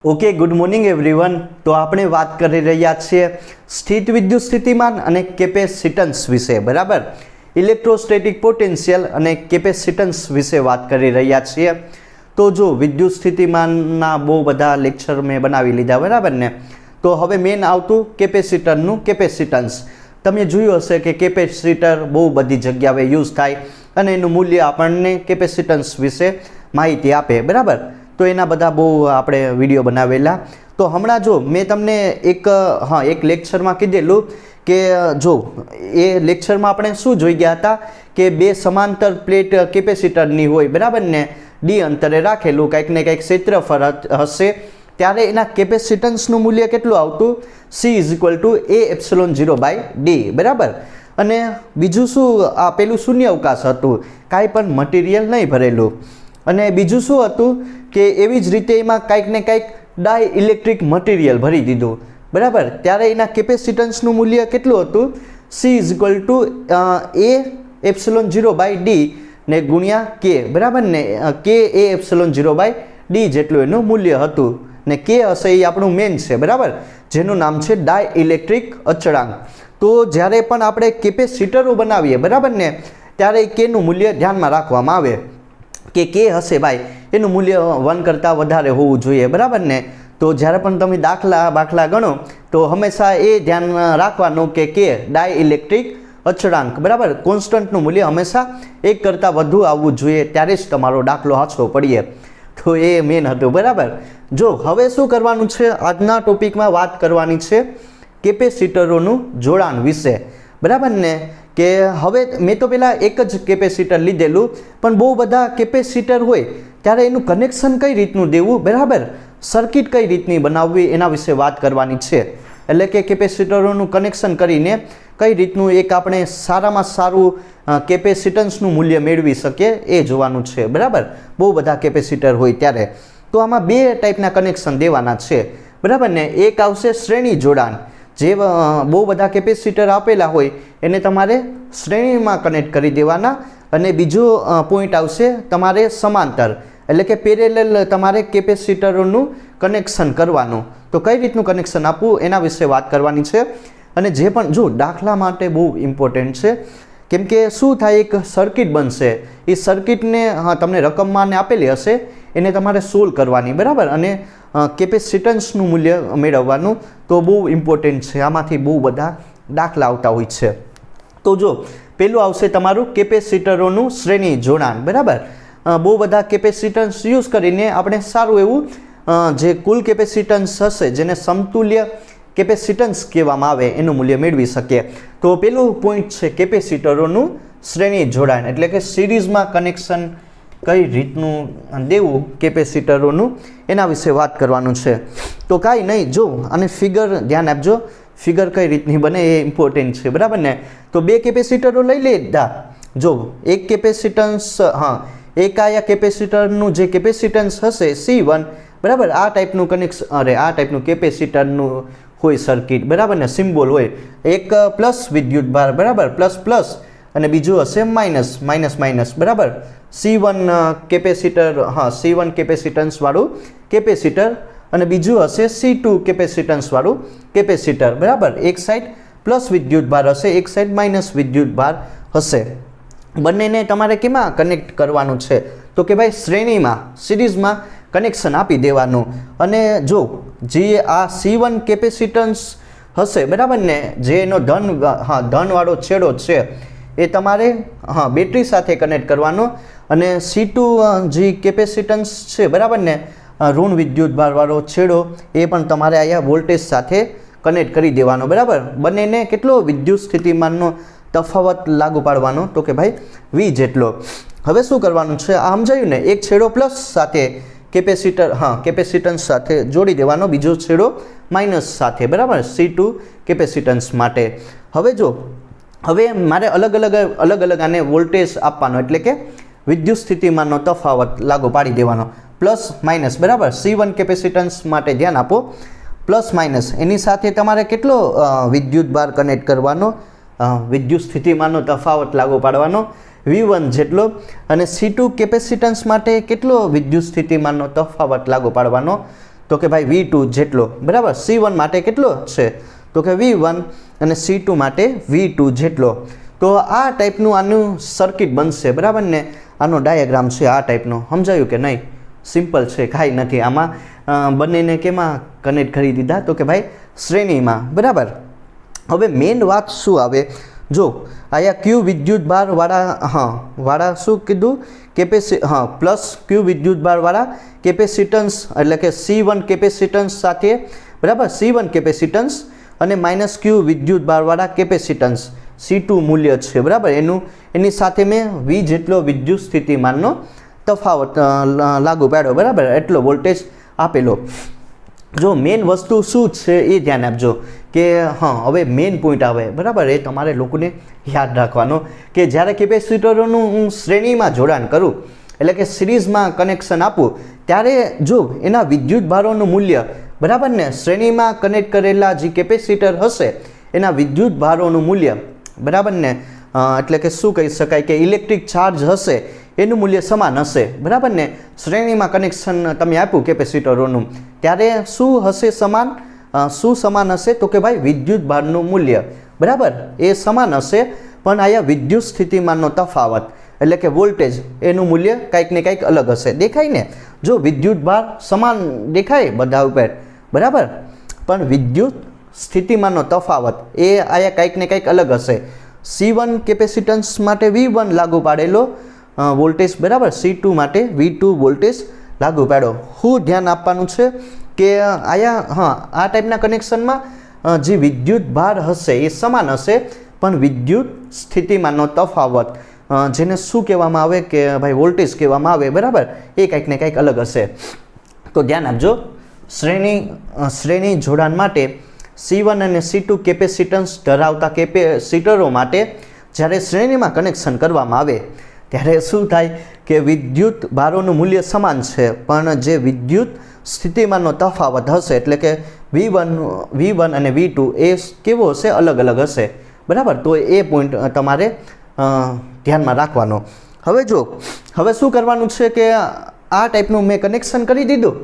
Okay, good morning everyone. તો આપણે વાત કરી રહ્યા છીએ સ્થિત વિદ્યુત સ્થિતિમાન અને કેપેસિટન્સ વિશે. બરાબર, ઇલેક્ટ્રોસ્ટેટિક પોટેન્શિયલ અને કેપેસિટન્સ વિશે વાત કરી રહ્યા છીએ. તો જો વિદ્યુત સ્થિતિમાનના બહુ બધા લેક્ચર મેં બનાવી લીધા, બરાબર ને. તો હવે મેન આવતું કેપેસિટરનું કેપેસિટન્સ. તમે જોયું હશે કે કેપેસિટર બહુ બધી જગ્યાએ યુઝ થાય અને એનું મૂલ્ય આપણને કેપેસિટન્સ વિશે માહિતી આપે. બરાબર, તો એના બધા બહુ આપણે વિડીયો બનાવેલા. તો હમણાં જો મેં તમને એક લેક્ચરમાં કીધેલું કે જો એ લેક્ચરમાં આપણે શું જોઈ ગયા હતા કે બે સમાંતર પ્લેટ કેપેસિટરની હોય, બરાબર ને, ડી અંતરે રાખેલું, કંઈક ને કંઈક ક્ષેત્રફળ હશે, ત્યારે એના કેપેસિટન્સનું મૂલ્ય કેટલું આવતું? C = A ε0/d. બરાબર. અને બીજું શું, આ પેલું શૂન્ય અવકાશ હતું, કાંઈ પણ મટીરિયલ નહીં ભરેલું. અને બીજું શું હતું કે એવી જ રીતે એમાં કંઈક ને કંઈક ડાયઇલેક્ટ્રિક મટીરિયલ ભરી દીધું, બરાબર. ત્યારે એના કેપેસિટન્સનું મૂલ્ય કેટલું હતું? C = A ε0/d ને ગુણ્યા K, બરાબર ને, K A ε0/d જેટલું એનું મૂલ્ય હતું. ને K હશે એ આપણું મેન છે, બરાબર, જેનું નામ છે ડાયઇલેક્ટ્રિક અચળાંક. તો જ્યારે પણ આપણે કેપેસિટરો બનાવીએ, બરાબર ને, ત્યારે Kનું મૂલ્ય ધ્યાનમાં રાખવામાં આવે કે K હશે ભાઈ એનું મૂલ્ય 1 કરતાં વધારે હોવું જોઈએ, બરાબર ને. તો જ્યારે પણ તમે દાખલા ગણો તો હંમેશા એ ધ્યાન રાખવાનું કે K ડાયઇલેક્ટ્રિક અચળાંક, બરાબર, કોન્સ્ટન્ટનું મૂલ્ય હંમેશા 1 કરતાં વધુ આવવું જોઈએ, ત્યારે જ તમારો દાખલો સાચો પડીએ. તો એ મેન હતું, બરાબર. જો હવે શું કરવાનું છે, આજના ટોપિકમાં વાત કરવાની છે કેપેસિટરોનું જોડાણ વિશે, બરાબર ને. કે હવે મેં તો પહેલાં એક જ કેપેસિટર લીધેલું, પણ બહુ બધા કેપેસિટર હોય ત્યારે એનું કનેક્શન કઈ રીતનું દેવું, બરાબર, સર્કિટ કઈ રીતની બનાવવી, એના વિશે વાત કરવાની છે. એટલે કે કેપેસિટરોનું કનેક્શન કરીને કઈ રીતનું એક આપણે સારામાં સારું કેપેસિટન્સનું મૂલ્ય મેળવી શકીએ એ જોવાનું છે, બરાબર. બહુ બધા કેપેસિટર હોય ત્યારે તો આમાં બે ટાઈપના કનેક્શન દેવાના છે, બરાબર ને. એક આવશે શ્રેણી જોડાણ, જે બહુ બધા કેપેસિટર આપેલા હોય એને તમારે શ્રેણીમાં કનેક્ટ કરી દેવાના. અને બીજો પોઈન્ટ આવશે તમારે સમાંતર, એટલે કે પેરેલલ તમારે કેપેસિટરોનું કનેક્શન કરવાનું. તો કઈ રીતનું કનેક્શન આપવું એના વિશે વાત કરવાની છે. અને જે પણ જો દાખલા માટે બહુ ઇમ્પોર્ટન્ટ છે, કેમ કે શું થાય, એક સર્કિટ બનશે, એ સર્કિટને તમને રકમમાં આપેલી હશે, એને તમારે સોલ્વ કરવાની, બરાબર, અને કેપેસિટન્સનું મૂલ્ય મેળવવાનું. તો બહુ ઇમ્પોર્ટન્ટ છે, આમાંથી બહુ બધા દાખલા આવતા હોય છે. તો જો પેલું આવશે તમારું કેપેસિટરોનું શ્રેણી જોડાણ, બરાબર. બહુ બધા કેપેસિટન્સ યુઝ કરીને આપણે સારું એવું જે કુલ કેપેસિટન્સ હશે, જેને સમતુલ્ય કેપેસિટન્સ કહેવામાં આવે, એનું મૂલ્ય મેળવી શકીએ. તો પેલું પોઈન્ટ છે કેપેસિટરોનું શ્રેણી જોડાણ, એટલે કે સિરીઝમાં કનેક્શન કઈ રીતનું દેવું કેપેસિટરોનું, એના વિશે વાત કરવાનું છે. તો કાંઈ નહીં, જો અને ફિગર ધ્યાન આપજો, ફિગર કઈ રીતની બને એ ઇમ્પોર્ટન્ટ છે, બરાબર ને. તો બે કેપેસિટરો લઈ લીધા. જો એક કેપેસિટન્સ, એક આયા કેપેસિટરનું જે કેપેસિટન્સ હશે C1, બરાબર, આ ટાઈપનું કનેક્શન, આ ટાઈપનું કેપેસિટરનું હોય સર્કિટ, બરાબર ને, સિમ્બોલ હોય. એક પ્લસ વિદ્યુતભાર, બરાબર, પ્લસ, અને બીજું હશે માઇનસ, બરાબર. C1 કેપેસિટર, C1 કેપેસિટન્સ વાળું કેપેસિટર, અને બીજું હશે C2 કેપેસિટન્સ વાળું કેપેસિટર, બરાબર. એક સાઈડ પ્લસ વિદ્યુતભાર હશે, એક સાઈડ માઇનસ વિદ્યુતભાર હશે. બંનેને તમારે કેમાં કનેક્ટ કરવાનું છે? તો કે ભાઈ શ્રેણીમાં, સિરીઝમાં કનેક્શન આપી દેવાનું. અને જો જે આ C1 કેપેસિટન્સ હશે, બરાબર ને, જે એનો ધનવાળો છેડો છે એ તમારે બેટરી સાથે કનેક્ટ કરવાનો. અને C2 જે કેપેસિટન્સ છે, બરાબર ને, ઋણ વિદ્યુતભારવાળો છેડો, એ પણ તમારે અહીંયા વોલ્ટેજ સાથે કનેક્ટ કરી દેવાનો, બરાબર. બંનેને કેટલો વિદ્યુત સ્થિતિમાનનો તફાવત લાગુ પાડવાનો? તો કે ભાઈ V જેટલો. હવે શું કરવાનું છે, આ સમજાયું ને. એક છેડો પ્લસ સાથે કેપેસિટન્સ સાથે જોડી દેવાનો, બીજો છેડો માઇનસ સાથે, બરાબર, C2 કેપેસિટન્સ માટે. હવે જો હવે મારે અલગ અલગ આને વોલ્ટેજ આપવાનો, એટલે કે વિદ્યુત સ્થિતિમાનનો તફાવત લાગુ પાડી દેવાનો, પ્લસ માઇનસ, બરાબર. C1 કેપેસિટન્સ માટે ધ્યાન આપો, પ્લસ માઇનસ, એની સાથે તમારે કેટલો વિદ્યુતભાર કનેક્ટ કરવાનો, વિદ્યુત સ્થિતિમાનનો તફાવત લાગુ પાડવાનો V1 જેટલો. અને C2 કેપેસિટન્સ માટે કેટલો વિદ્યુત સ્થિતિમાનનો તફાવત લાગુ પાડવાનો? તો કે ભાઈ V2 જેટલો, બરાબર. C1 માટે કેટલો છે તો કે V1 અને C2 માટે V2 જેટલો. તો આ ટાઈપનું આનું સર્કિટ બનશે, બરાબર ને. આનો ડાયાગ્રામ છે આ ટાઈપનો. સમજાયું કે નહીં? સિમ્પલ છે, કાંઈ નથી આમાં. બંનેને કેમાં કનેક્ટ કરી દીધા તો કે ભાઈ શ્રેણીમાં, બરાબર. હવે મેઇન વાત શું આવે, જો અહીંયા ક્યુ વિદ્યુત બાર વાળા શું કીધું પ્લસ ક્યુ વિદ્યુત બાર વાળા કેપેસિટન્સ એટલે કે C1 કેપેસિટન્સ સાથે, બરાબર, C1 કેપેસિટન્સ અને માઇનસ ક્યુ વિદ્યુત બાર વાળા કેપેસિટન્સ C2 મૂલ્ય છે, બરાબર. એની સાથે મેં V જેટલો વિદ્યુત સ્થિતિમાનનો તફાવત લાગુ પાડ્યો, બરાબર. એટલો વોલ્ટેજ આપેલો. જો મેઇન વસ્તુ શું છે એ ધ્યાન આપજો કે હવે મેઇન પોઈન્ટ આવે, બરાબર. એ તમારે લોકોને યાદ રાખવાનો કે જ્યારે કેપેસિટરોનું હું શ્રેણીમાં જોડાણ કરું એટલે કે સિરીઝમાં કનેક્શન આપું ત્યારે જો એના વિદ્યુત ભારોનું મૂલ્ય, બરાબર ને, શ્રેણીમાં કનેક્ટ કરેલા જે કેપેસિટર હશે એના વિદ્યુત ભારોનું મૂલ્ય, બરાબર ને, એટલે કે શું કહી શકાય કે ઇલેક્ટ્રિક ચાર્જ હશે એનું મૂલ્ય સમાન હશે, બરાબર ને. શ્રેણીમાં કનેક્શન તમે આપ્યું કેપેસિટરોનું ત્યારે શું હશે સમાન? શું સમાન હશે તો કે ભાઈ વિદ્યુત ભારનું મૂલ્ય, બરાબર, એ સમાન હશે. પણ અહીંયા વિદ્યુત સ્થિતિમાનનો તફાવત એટલે કે વોલ્ટેજ એનું મૂલ્ય કંઈક ને કંઈક અલગ હશે. દેખાય ને? જો વિદ્યુત ભાર સમાન દેખાય બધા ઉપર, બરાબર, પણ વિદ્યુત સ્થિતિમાનનો તફાવત એ અહીંયા કંઈક ને કંઈક અલગ હશે. C1 કેપેસિટન્સ માટે V1 લાગુ પાડેલો વોલ્ટેજ, બરાબર, C2 માટે V2 વોલ્ટેજ લાગુ પાડો. શું ધ્યાન આપવાનું છે કે અહીંયા આ ટાઈપના કનેક્શનમાં જે વિદ્યુત ભાર હશે એ સમાન હશે પણ વિદ્યુત સ્થિતિમાનનો તફાવત જેને શું કહેવામાં આવે કે ભાઈ વોલ્ટેજ કહેવામાં આવે, બરાબર, એ કંઈક ને કંઈક અલગ હશે. તો ધ્યાન આપજો. શ્રેણી જોડાણ માટે C1 અને C2 કેપેસિટન્સ ધરાવતા કેપેસિટરો માટે જ્યારે શ્રેણીમાં કનેક્શન કરવામાં આવે ત્યારે શું થાય કે વિદ્યુત ભારોનું મૂલ્ય સમાન છે પણ જે વિદ્યુત સ્થિતિમાનનો તફાવત હશે એટલે કે V1 અને V2 એ કેવો હશે? અલગ અલગ હશે, બરાબર. તો એ પોઈન્ટ તમારે ધ્યાનમાં રાખવાનો. હવે શું કરવાનું છે કે આ ટાઈપનું મેં કનેક્શન કરી દીધું,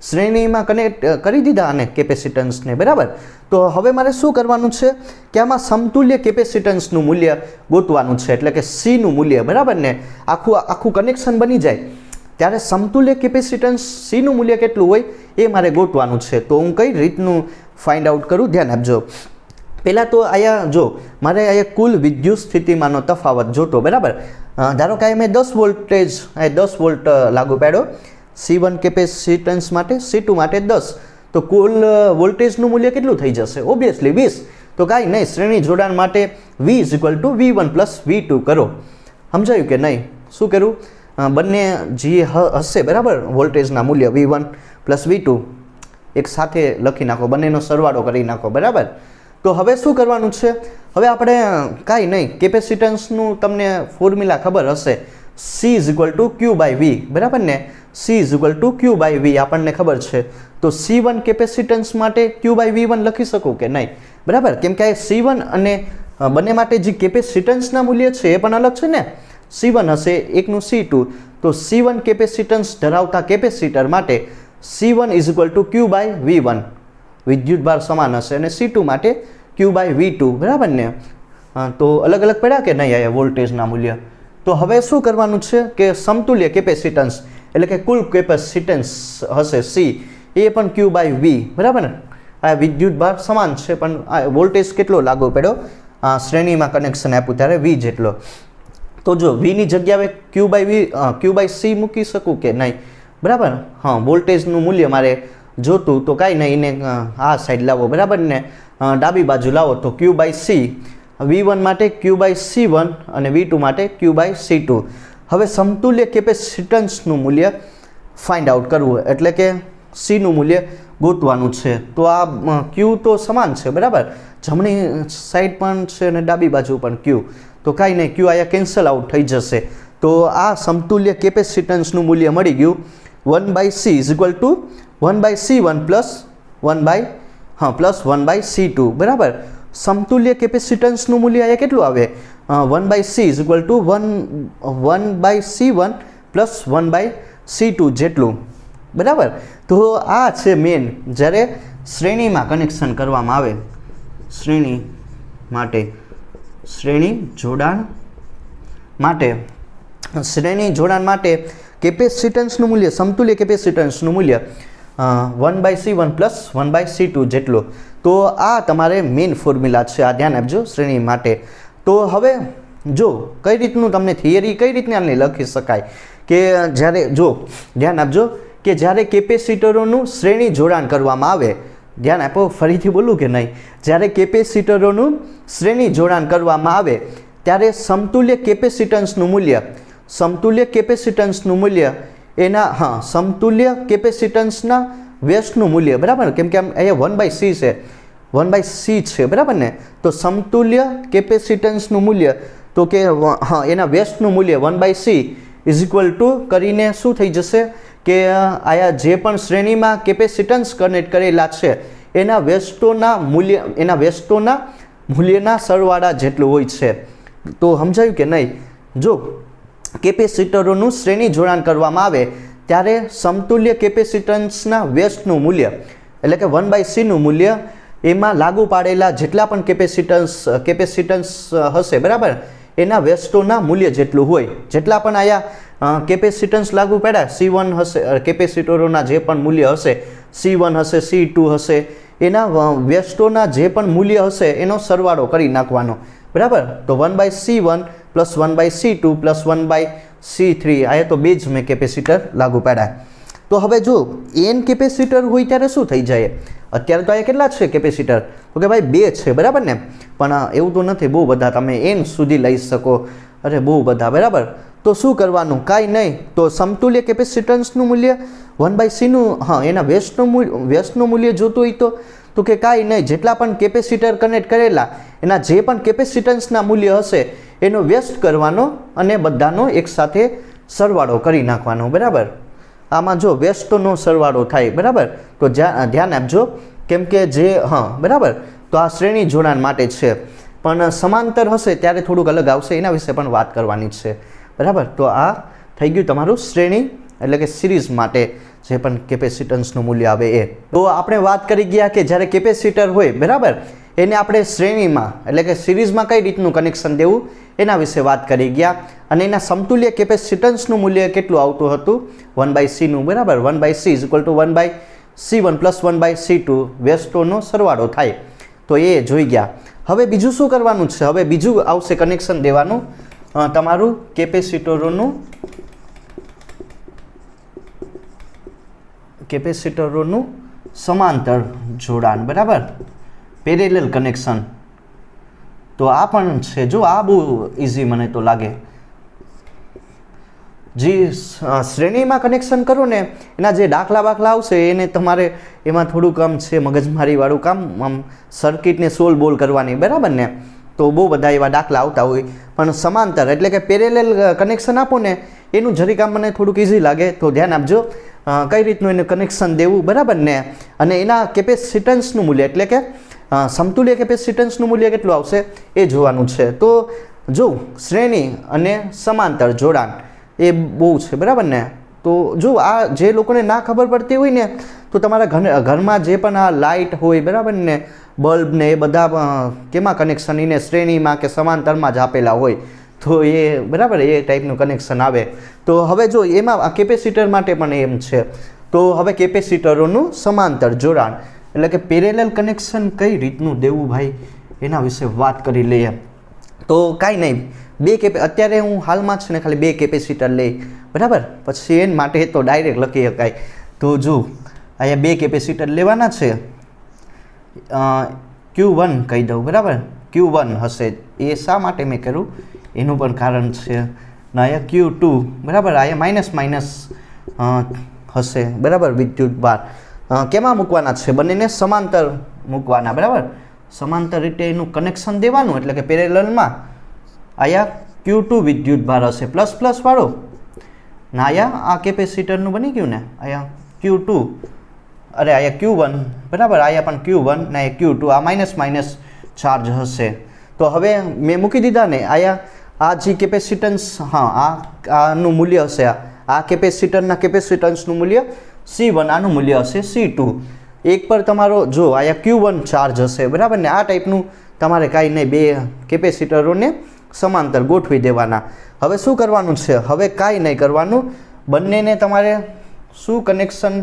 શ્રેણીમાં કનેક્ટ કરી દીધા અને કેપેસિટન્સને, બરાબર. તો હવે મારે શું કરવાનું છે કે આમાં સમતુલ્ય કેપેસિટન્સનું મૂલ્ય ગોતવાનું છે એટલે કે Cનું મૂલ્ય, બરાબર ને. આખું કનેક્શન બની જાય ત્યારે સમતુલ્ય કેપેસિટન્સ Cનું મૂલ્ય કેટલું હોય એ મારે ગોતવાનું છે. તો હું કઈ રીતનું ફાઇન્ડ આઉટ કરું ધ્યાન આપજો. પહેલાં તો અહીંયા જો મારે અહીંયા કુલ વિદ્યુત સ્થિતિમાનનો તફાવત જોતો, બરાબર. ધારો કે મેં 10 વોલ્ટ લાગુ પાડ્યો C1 કેપેસિટન્સ માટે, C2 માટે 10. તો કુલ વોલ્ટેજનું મૂલ્ય કેટલું થઈ જશે? ઓબ્વિયસલી 20. તો કાંઈ નહીં, શ્રેણી જોડાણ માટે V V1 + V2 કરો. સમજાયું કે નહીં? શું કરું? બંને જે હશે, બરાબર, વોલ્ટેજના મૂલ્ય V1 + V2 એક સાથે લખી નાખો, બંનેનો સરવાળો કરી નાખો, બરાબર. તો હવે શું કરવાનું છે? હવે આપણે કાંઈ નહીં, કેપેસિટન્સનું તમને ફોર્મ્યુલા ખબર હશે, C = Q/V, બરાબર ને. C = Q/V આપણને ખબર છે. તો C1 કેપેસિટન્સ માટે Q/V1 લખી શકું કે નહીં? બરાબર, કેમ કે C1 અને બંને માટે જે કેપેસિટન્સના મૂલ્ય છે એ પણ અલગ છે ને. C1 હશે એકનું C2. તો C1 કેપેસિટન્સ ધરાવતા કેપેસિટર માટે C1 = Q/V1 વિદ્યુત ભાર સમાન હશે અને C2 માટે Q/V2, બરાબર ને. તો અલગ અલગ પડ્યા કે નહીં આયા વોલ્ટેજના મૂલ્ય? તો હવે શું કરવાનું છે કે સમતુલ્ય કેપેસિટન્સ એટલે કે કુલ કેપેસિટન્સ હશે C એ પણ Q/V, બરાબર ને. આ વિદ્યુત ભાર સમાન છે પણ આ વોલ્ટેજ કેટલો લાગુ પડ્યો? શ્રેણીમાં કનેક્શન આપ્યું ત્યારે V જેટલો. તો જો Vની જગ્યાએ Q/C મૂકી શકું કે નહીં? બરાબર. વોલ્ટેજનું મૂલ્ય મારે જોતું તો કાંઈ નહીં, એને આ સાઈડ લાવો, બરાબર ને, ડાબી બાજુ લાવો. તો Q/C, V1 માટે Q/C1 અને V2 માટે Q/C2. હવે સમતુલ્ય કેપેસિટન્સનું મૂલ્ય ફાઇન્ડ આઉટ કરવું એટલે કે Cનું મૂલ્ય ગોતવાનું છે. તો આ Q તો સમાન છે, બરાબર, જમણી સાઈડ પણ છે અને ડાબી બાજુ પણ Q. તો કાંઈ નહીં, Q અહીંયા કેન્સલ આઉટ થઈ જશે. તો આ સમતુલ્ય કેપેસિટન્સનું મૂલ્ય મળી ગયું 1/C = 1/C1 + 1/C2, બરાબર. સમતુલ્ય કેપેસિટન્સનું મૂલ્ય અહીંયા કેટલું આવે? 1/C = 1/C1 + 1/C2 જેટલું, બરાબર. તો આ છે મેન જ્યારે શ્રેણીમાં કનેક્શન કરવામાં આવે, શ્રેણી માટે, શ્રેણી જોડાણ માટે કેપેસિટન્સનું મૂલ્ય, સમતુલ્ય કેપેસિટન્સનું મૂલ્ય 1/C1 + 1/C2 જેટલું. તો આ તમારે મેઇન ફોર્મ્યુલા છે, આ ધ્યાન આપજો શ્રેણી માટે. તો હવે જો કઈ રીતનું તમને થિયરી કઈ રીતના લખી શકાય કે જ્યારે જો ધ્યાન આપજો કે જ્યારે કેપેસિટરોનું શ્રેણી જોડાણ કરવામાં આવે, ધ્યાન આપો, ફરીથી બોલું કે નહીં, જ્યારે કેપેસિટરોનું શ્રેણી જોડાણ કરવામાં આવે ત્યારે સમતુલ્ય કેપેસિટન્સનું મૂલ્ય એના સમતુલ્ય કેપેસિટન્સના વ્યસ્તનું મૂલ્ય, બરાબર, કેમ કે અહીંયા 1/C છે બરાબર ને, તો સમતુલ્ય કેપેસિટન્સનું મૂલ્ય તો કે એના વ્યસ્તનું મૂલ્ય 1/C = કરીને શું થઈ જશે કે આયા જે પણ શ્રેણીમાં કેપેસિટન્સ કનેક્ટ કરેલા છે એના વ્યસ્તોના મૂલ્યના સરવાળા જેટલું હોય છે. તો સમજાયું કે નહીં? જો કેપેસિટરોનું શ્રેણી જોડાણ કરવામાં આવે ત્યારે સમતુલ્ય કેપેસિટન્સના વ્યસ્તનું મૂલ્ય એટલે કે 1/Cનું મૂલ્ય એમાં લાગુ પાડેલા જેટલા પણ કેપેસિટન્સ હશે, બરાબર, એના વ્યસ્તોના મૂલ્ય જેટલું હોય. જેટલા પણ આયા કેપેસિટન્સ લાગુ પડ્યા C1 હશે, કેપેસિટરોના જે પણ મૂલ્ય હશે, C1 હશે, C2 હશે, એના વ્યસ્તોના જે પણ મૂલ્ય હશે એનો સરવાળો કરી નાખવાનો, બરાબર. તો 1/C1 + 1/C2 + 1/C3 આયા તો બે જ મેં કેપેસિટર લાગુ પાડ્યા. તો હવે જો n કેપેસિટર હોય ત્યારે શું થઈ જાય? અત્યારે તો અહીંયા કેટલા છે કેપેસિટર? તો કે ભાઈ 2 છે, બરાબર ને, પણ એવું તો નથી, બહુ બધા તમે n સુધી લઈ શકો, અરે બહુ બધા, બરાબર. તો શું કરવાનું? કાંઈ નહીં, તો સમતુલ્ય કેપેસિટન્સનું મૂલ્ય 1/Cનું એના વ્યસ્તનું મૂલ્ય જોતું હોય તો કે કાંઈ નહીં, જેટલા પણ કેપેસિટર કનેક્ટ કરેલા એના જે પણ કેપેસિટન્સના મૂલ્ય હશે એનો વ્યસ્ત કરવાનો અને બધાનો એકસાથે સરવાળો કરી નાખવાનો, બરાબર. આમાં જો વ્યસ્તનો સરવાળો થાય, બરાબર. તો ધ્યાન આપજો, કેમ કે જે બરાબર, તો આ શ્રેણી જોડાણ માટે છે, પણ સમાંતર હશે ત્યારે થોડુંક અલગ આવશે, એના વિશે પણ વાત કરવાની છે, બરાબર. તો આ થઈ ગયું તમારું શ્રેણી એટલે કે સિરીઝ માટે જે પણ કેપેસિટન્સનું મૂલ્ય આવે એ. તો આપણે વાત કરી ગયા કે જ્યારે કેપેસિટર હોય, બરાબર, એને આપણે શ્રેણીમાં એટલે કે સિરીઝમાં કઈ રીતનું કનેક્શન દેવું એના વિશે વાત કરી ગયા. અને એના સમતુલ્ય કેપેસિટન્સનું મૂલ્ય કેટલું આવતું હતું? 1/Cનું, બરાબર. 1/C = 1/C1 + 1/C2 વ્યસ્તોનો સરવાળો થાય. તો એ જોઈ ગયા. હવે બીજું શું કરવાનું છે? હવે બીજું આવશે કનેક્શન દેવાનું તમારું કેપેસિટરોનું સમાંતર જોડાણ, બરાબર, પેરેલલ કનેક્શન. તો આ પણ છે, જો આ બહુ ઇઝી મને તો લાગે. જે શ્રેણીમાં કનેક્શન કરો ને એના જે દાખલા આવશે એને તમારે એમાં થોડું કામ છે મગજમારીવાળું કામ, આમ સર્કિટને સોલ્વ કરવાની, બરાબર ને. તો બહુ બધા એવા દાખલા આવતા હોય, પણ સમાંતર એટલે કે પેરેલલ કનેક્શન આપો ને એનું જરી કામ મને થોડુંક ઇઝી લાગે. તો ધ્યાન આપજો કઈ રીતનું એને કનેક્શન દેવું, બરાબર ને. અને એના કેપેસિટન્સનું મૂલ્ય એટલે કે સમતુલ્ય કેપેસિટન્સનું મૂલ્ય કેટલું આવશે એ જોવાનું છે. તો જો શ્રેણી અને સમાંતર જોડાણ એ બહુ છે, બરાબર ને. તો જો આ જે લોકોને ના ખબર પડતી હોય ને તો તમારા ઘરમાં જે પણ આ લાઇટ હોય, બરાબર ને, બલ્બ ને એ બધા કેમાં કનેક્શન એને શ્રેણીમાં કે સમાંતરમાં જ આપેલા હોય, તો એ બરાબર એ ટાઈપનું કનેક્શન આવે. તો હવે જો એમાં આ કેપેસિટર માટે પણ એમ છે. તો હવે કેપેસિટરોનું સમાંતર જોડાણ એટલે કે પેરેલલ કનેક્શન કઈ રીતનું દેવું ભાઈ એના વિશે વાત કરી લઈએ. તો કાંઈ નહીં, અત્યારે હું હાલમાં છે ને ખાલી 2 કેપેસિટર લઈ, બરાબર, પછી એન માટે તો ડાયરેક્ટ લખી શકાય. તો જો અહીંયા 2 કેપેસિટર લેવાના છે, Q1 કહી દઉં, બરાબર, Q1 હશે. એ શા માટે મેં કર્યું એનું પણ કારણ છે. ને અહીંયા Q2, બરાબર, અહીંયા માઇનસ હશે, બરાબર. વિદ્યુત ભાર કેમાં મૂકવાના છે? બંનેને સમાંતર મૂકવાના, બરાબર. સમાંતર રીતે એનું કનેક્શન દેવાનું એટલે કે પેરેલલમાં. અહીંયા Q2 વિદ્યુત ભાર હશે પ્લસ વાળો, ને અહીંયા આ કેપેસિટરનું બની ગયું ને, અહીંયા Q2, અરે અહીંયા Q1, બરાબર, અહીંયા પણ Q1 ને Q2, આ માઇનસ ચાર્જ હશે. તો હવે મેં મૂકી દીધા ને અહીંયા આ જે કેપેસિટન્સ, આનું મૂલ્ય હશે, આ કેપેસિટરના કેપેસિટન્સનું મૂલ્ય C1 આનું મૂલ્ય હશે C2। એક પર તમારો જો આયા Q1 ચાર્જ હશે બરાબર ને, આ ટાઈપનું તમારે કાંઈ નહીં, બે કેપેસિટરોને સમાંતર ગોઠવી દેવાના। હવે શું કરવાનું છે, હવે કાંઈ નહીં કરવાનું, બંનેને તમારે શું કનેક્શન,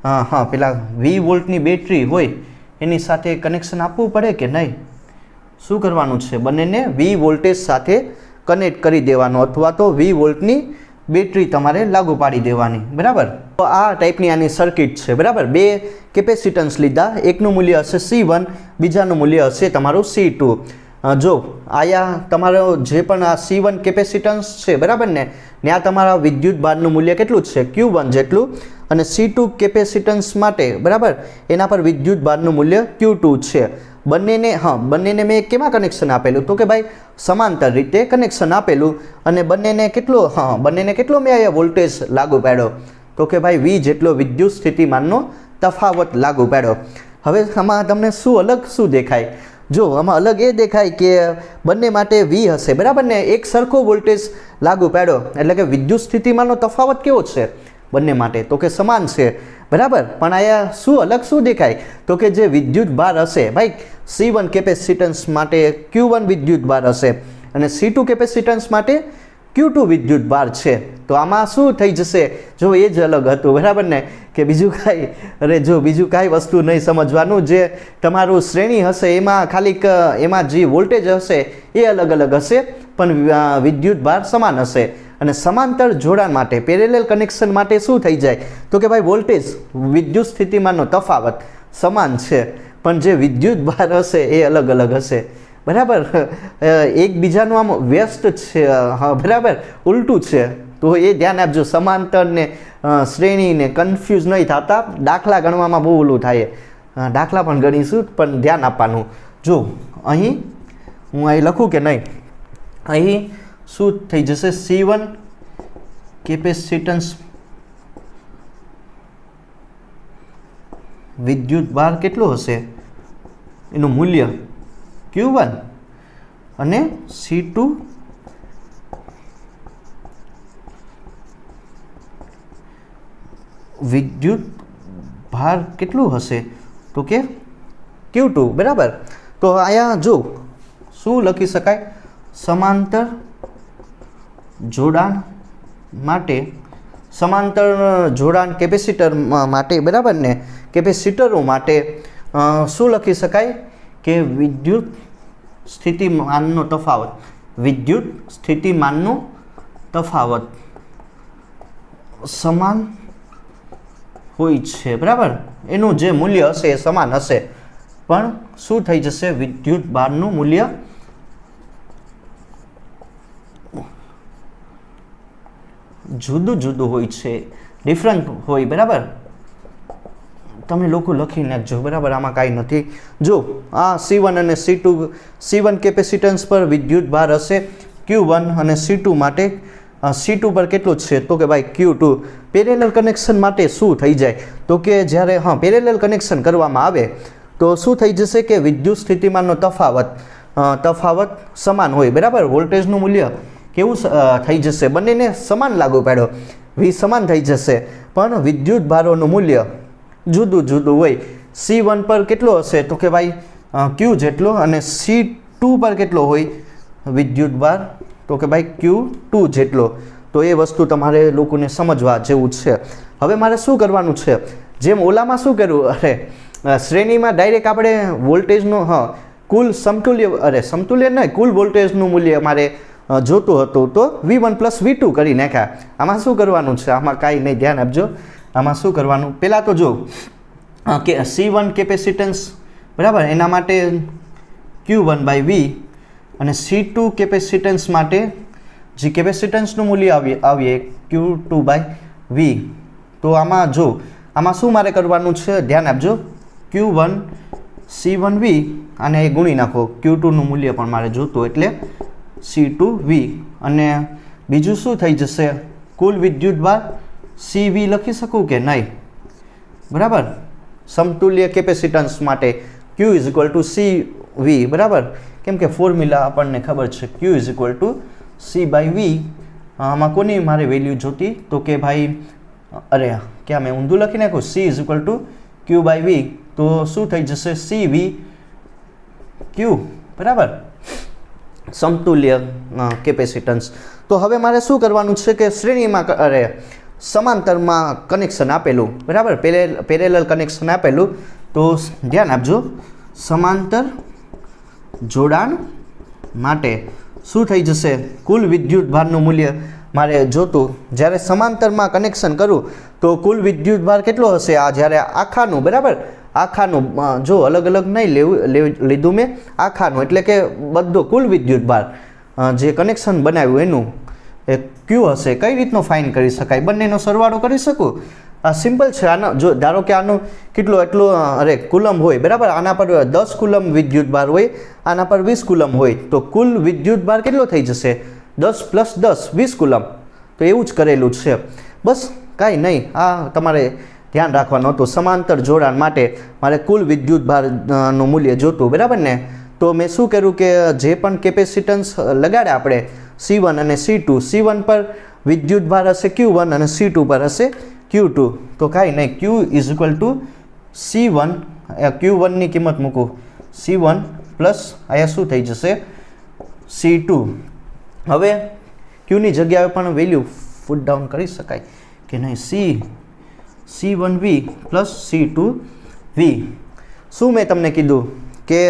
હા પેલા 20 વોલ્ટની બેટરી હોય એની સાથે કનેક્શન આપવું પડે કે નહીં? શું કરવાનું છે, બંનેને 20 વોલ્ટેજ સાથે કનેક્ટ કરી દેવાનો, અથવા તો 20 વોલ્ટની બેટરી તમારે લાગુ પાડી દેવાની બરાબર। તો આ ટાઈપની આની સર્કિટ છે બરાબર। બે કેપેસિટન્સ લીધા, એકનું મૂલ્ય હશે C1, બીજાનું મૂલ્ય હશે તમારું C2। જો આયા તમારો જે પણ આ C1 કેપેસિટન્સ છે બરાબર ને, ત્યાં તમારા વિદ્યુત ભારનું મૂલ્ય કેટલું છે, Q1 જેટલું, અને C2 કેપેસિટન્સ માટે બરાબર એના પર વિદ્યુત ભારનું મૂલ્ય Q2 છે। બંનેને બંનેને મેં કેમાં કનેક્શન આપેલું, તો કે ભાઈ સમાંતર રીતે કનેક્શન આપેલું, અને બંનેને કેટલો મેં અહીંયા વોલ્ટેજ લાગુ પાડ્યો, તો કે ભાઈ V જેટલો વિદ્યુત સ્થિતિમાનનો તફાવત લાગુ પાડ્યો। હવે આમાં તમને શું દેખાય, જો આમાં અલગ એ દેખાય કે બંને માટે V હશે બરાબર ને, એક સરખો વોલ્ટેજ લાગુ પાડ્યો, એટલે કે વિદ્યુત સ્થિતિમાનનો તફાવત કેવો છે બંને માટે, તો કે સમાન છે બરાબર। પણ અહીંયા શું દેખાય, તો કે જે વિદ્યુત ભાર હશે ભાઈ C1 કેપેસિટન્સ માટે Q1 વિદ્યુત ભાર હશે, અને C2 કેપેસિટન્સ માટે Q2 વિદ્યુત ભાર છે। તો આમાં શું થઈ જશે, જો એ જ અલગ હતું બરાબર ને, કે બીજું કાંઈ વસ્તુ નહીં સમજવાનું, જે તમારું શ્રેણી હશે એમાં ખાલી એમાં જે વોલ્ટેજ હશે એ અલગ હશે, પણ વિદ્યુત ભાર સમાન હશે। અને સમાંતર જોડાણ માટે, પેરેલલ કનેક્શન માટે શું થઈ જાય, તો કે ભાઈ વોલ્ટેજ વિદ્યુત સ્થિતિમાનનો તફાવત સમાન છે, પણ જે વિદ્યુત ભાર હશે એ અલગ હશે બરાબર। એકબીજાનું આમ વ્યસ્ત છે બરાબર, ઉલટું છે, તો એ ધ્યાન આપજો, સમાંતર ને શ્રેણીને કન્ફ્યુઝ નહીં થતા, દાખલા ગણવામાં બહુ ઓલું થાય, દાખલા પણ ગણીશું પણ ધ્યાન આપવાનું। જો અહીં હું અહીં લખું કે નહીં, અહીં શું થઈ જશે, C1 કેપેસિટન્સ વિદ્યુત ભાર કેટલો હશે, એનું મૂલ્ય Q1, અને C2 વિદ્યુત ભાર કેટલું હશે, તો કે Q2 બરાબર। તો અહીંયા જો શું લખી શકાય, સમાંતર જોડાણ માટે, સમાંતર જોડાણ કેપેસિટર માટે બરાબર ને, કેપેસિટરો માટે શું લખી શકાય કે વિદ્યુત સ્થિતિમાનનો તફાવત સમાન હોય છે બરાબર, એનું જે મૂલ્ય હશે એ સમાન હશે, પણ શું થઈ જશે, વિદ્યુત ભારનું મૂલ્ય જુદું હોય છે, ડિફરન્ટ હોય બરાબર। તમે લોકો લખી નાખજો બરાબર, આમાં કાંઈ નથી। જો આ C1 અને C1 કેપેસિટન્સ પર વિદ્યુત ભાર હશે Q1, અને C2 માટે C2 પર કેટલો છે, તો કે ભાઈ Q2। પેરેલલ કનેક્શન માટે શું થઈ જાય, તો કે જ્યારે પેરેલલ કનેક્શન કરવામાં આવે તો શું થઈ જશે કે વિદ્યુત સ્થિતિમાનનો તફાવત સમાન હોય બરાબર, વોલ્ટેજનું મૂલ્ય કેવું થઈ જશે, બંનેને સમાન લાગુ પાડ્યો, V સમાન થઈ જશે, પણ વિદ્યુત ભારોનું મૂલ્ય જુદું હોય। C1 પર કેટલો હશે, તો કે ભાઈ Q જેટલો, અને C2 પર કેટલો હોય વિદ્યુત ભાર, તો કે ભાઈ Q2 જેટલો। તો એ વસ્તુ તમારે લોકોને સમજવા જેવું છે। હવે મારે શું કરવાનું છે, જેમ ઓલામાં શું કર્યું, શ્રેણીમાં ડાયરેક્ટ આપણે વોલ્ટેજનો કુલ સમતુલ્ય નહીં, કુલ વોલ્ટેજનું મૂલ્ય મારે જોતું હતું, તો V1 + V2 કરી નાખ્યા। આમાં શું કરવાનું છે, આમાં કાંઈ નહીં, ધ્યાન આપજો, આમાં શું કરવાનું, પહેલાં તો જો કે C1 કેપેસિટન્સ બરાબર, એના માટે Q1/V, અને C2 કેપેસિટન્સ માટે જે કેપેસિટન્સનું મૂલ્ય આવીએ Q2/V। તો આમાં જો આમાં શું મારે કરવાનું છે, ધ્યાન આપજો, Q1 C1V અને એ ગુણી નાખો, Q2નું મૂલ્ય પણ મારે જોતું, એટલે C2V, અને બીજું શું થઈ જશે, કુલ વિદ્યુત ભાર CV લખી શકું કે નહીં બરાબર, સમતુલ્ય કેપેસિટન્સ માટે Q = CV બરાબર, કેમ કે ફોર્મ્યુલા આપણને ખબર છે, Q = C/V। આમાં કોની મારે વેલ્યુ જોતી, તો કે ભાઈ અરે ક્યાં મેં ઊંધું લખી નાખ્યું, C is equal to Q by V, તો શું થઈ જશે સી વી ક્યુ, બરાબર, સમતુલ્ય કેપેસિટન્સ. તો હવે મારે શું કરવાનું છે કે શ્રેણીમાં સમાંતરમાં કનેક્શન આપેલું, બરાબર, પેરેલલ કનેક્શન આપેલું, તો ધ્યાન આપજો, સમાંતર જોડાણ માટે શું થઈ જશે, કુલ વિદ્યુત ભારનું મૂલ્ય મારે જોતું. જ્યારે સમાંતરમાં કનેક્શન કરું તો કુલ વિદ્યુત ભાર કેટલો હશે, આ જ્યારે આખાનું, બરાબર, આખાનું, જો અલગ અલગ નહીં લીધું મેં, આખાનું એટલે કે બધો કુલ વિદ્યુત ભાર જે કનેક્શન બનાવ્યું એનું એ ક્યુ હશે. કઈ રીતનો ફાઇન કરી શકાય, બંનેનો સરવાળો કરી શકું? આ સિમ્પલ છે. આનો જો ધારો કે આનું એટલો કુલમ હોય, બરાબર, આના પર 10 કુલમ વિદ્યુત ભાર હોય, આના પર 20 કુલમ હોય, તો કુલ વિદ્યુત ભાર કેટલો થઈ જશે, 10 + 10 20 કુલમ. તો એવું જ કરેલું છે, બસ કાંઈ નહીં. આ તમારે ધ્યાન રાખવાનું હતું. સમાંતર જોડાણ માટે મારે કુલ વિદ્યુત ભારનું મૂલ્ય જોતું, બરાબર ને. તો મેં શું કર્યું કે જે પણ કેપેસિટન્સ લગાડ્યા આપણે C1 અને C2, C1 પર વિદ્યુત ભાર હશે Q1 અને C2 પર હશે Q2. તો કાંઈ નહીં, Q is equal two C1, Q1ની કિંમત મૂકું, C1 પ્લસ અહીંયા શું થઈ જશે C2. હવે Qની જગ્યાએ પણ વેલ્યુ પુટ ડાઉન કરી શકાય કે નહીં, C1V પ્લસ C2V. શું મેં તમને કીધું કે